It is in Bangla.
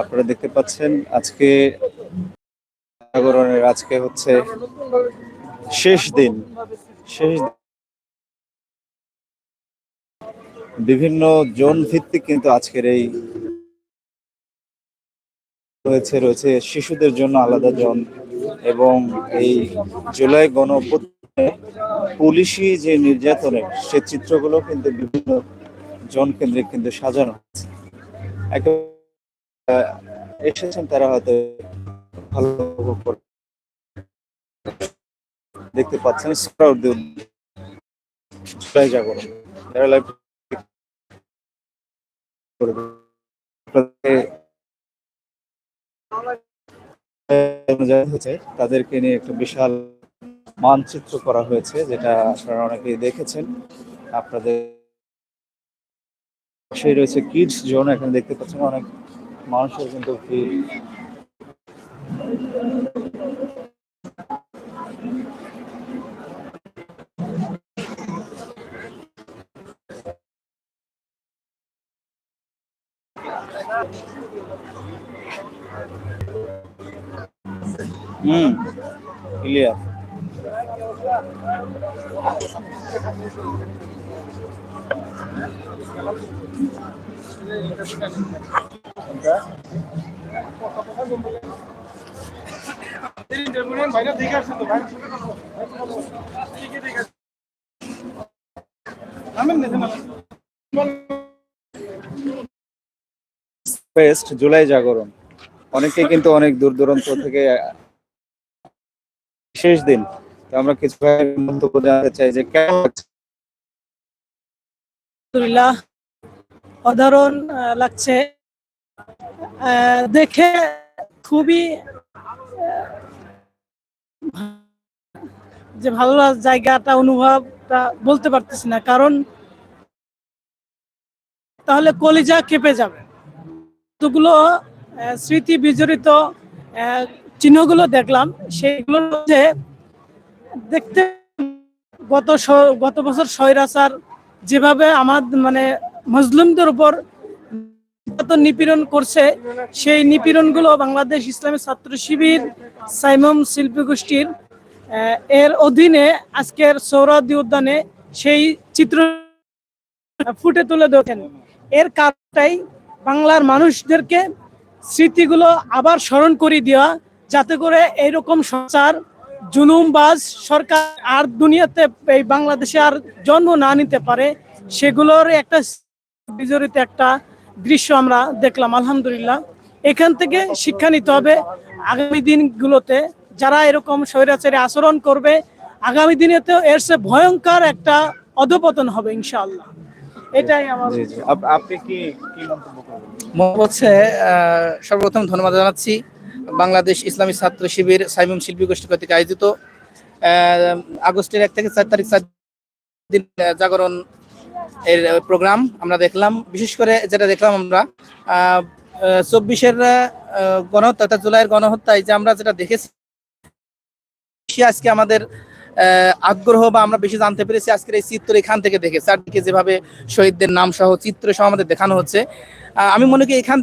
আপনারা দেখতে পাচ্ছেন আজকে জাগরণের আজকে হচ্ছে শেষ দিন। শেষ বিভিন্ন জোন ভিত্তিক কিন্তু আজকের এই রয়েছে শিশুদের জন্য আলাদা জোন এবং এই জুলাই গণঅভ্যুত্থানে পুলিশি যে নির্যাতনের সে চিত্রগুলো কিন্তু বিভিন্ন জোন কেন্দ্রিক কিন্তু সাজানো হয়েছে। এসেছেন তারা হয়তো ভালো উপভোগ করে দেখতে পাচ্ছেন জুলাই জাগরণ তাদেরকে নিয়ে একটা বিশাল মানচিত্র করা হয়েছে, যেটা আপনারা অনেকেই দেখেছেন। আপনাদের সেই রয়েছে কিডস জোন, এখানে দেখতে পাচ্ছেন অনেক মানুষের কিন্তু ভিড়। ক্লিয়ার। বেস্ট জুলাই জাগরণ, অনেকে কিন্তু অনেক দূর দূরান্ত থেকে শেষ দিন। তো আমরা কিছু মন্তব্য জানতে চাই যে কেমন লাগছে। আলহামদুলিল্লাহ, অসাধারণ লাগছে দেখে। খুবই যে ভালো জায়গাটা অনুভবটা বলতে পারতেছি না, কারণ তাহলে কলিজা কেঁপে যাবে। কতগুলো স্মৃতি বিজড়িত চিহ্নগুলো দেখলাম, সেইগুলোর মধ্যে দেখতে গত বছর স্বৈরাচার যেভাবে মানে মুসলিমদের উপর নিপীড়ন করছে, সেই নিপীড়নগুলো বাংলাদেশ ইসলামী ছাত্র শিবির সাইমম শিল্পী গোষ্ঠীর এর অধীনে আজকের সোহরাওয়ার্দী উদ্যানে সেই চিত্র ফুটে তুলে ধরেন। এর কারণটাই বাংলার মানুষদেরকে স্মৃতিগুলো আবার স্মরণ করে দেওয়া, যাতে করে এইরকম সরকার জুলুমবাজ সরকার আর দুনিয়াতে এই বাংলাদেশে আর জন্ম না নিতে পারে, সেগুলোর একটা বিজড়িত একটা দৃশ্য আমরা দেখলাম। আলহামদুলিল্লাহ, এখান থেকে শিক্ষা নিতে হবে। আগামী দিনগুলোতে যারা এরকম স্বৈরাচারী আচরণ করবে, আগামী দিনেতেও এর চেয়ে ভয়ঙ্কর একটা অধপতন হবে ইনশাআল্লাহ। এটাই আমার। আপনি কি মন্তব্য করবেন? হচ্ছে সর্বপ্রথম ধন্যবাদ জানাচ্ছি বাংলাদেশ ইসলামী ছাত্র শিবির সাইমম শিল্পী গোষ্ঠী কর্তৃক আয়োজিত আগস্টের 1 থেকে 4 তারিখ 4 দিন জাগরণ এর প্রোগ্রাম আমরা দেখলাম। বিশেষ করে যেটা দেখলাম আমরা 24-এর গণহত্যা অর্থাৎ জুলাইয়ের গণহত্যায় যে আমরা যেটা দেখেছি, আজকে আমাদের আগ্রহ বা আমরা বেশি জানতে পেরেছি আজকের এই চিত্র এখান থেকে দেখে, চারদিকে যেভাবে শহীদদের নাম সহ চিত্র সহ আমাদের দেখানো হচ্ছে। আমি মনে করি এখান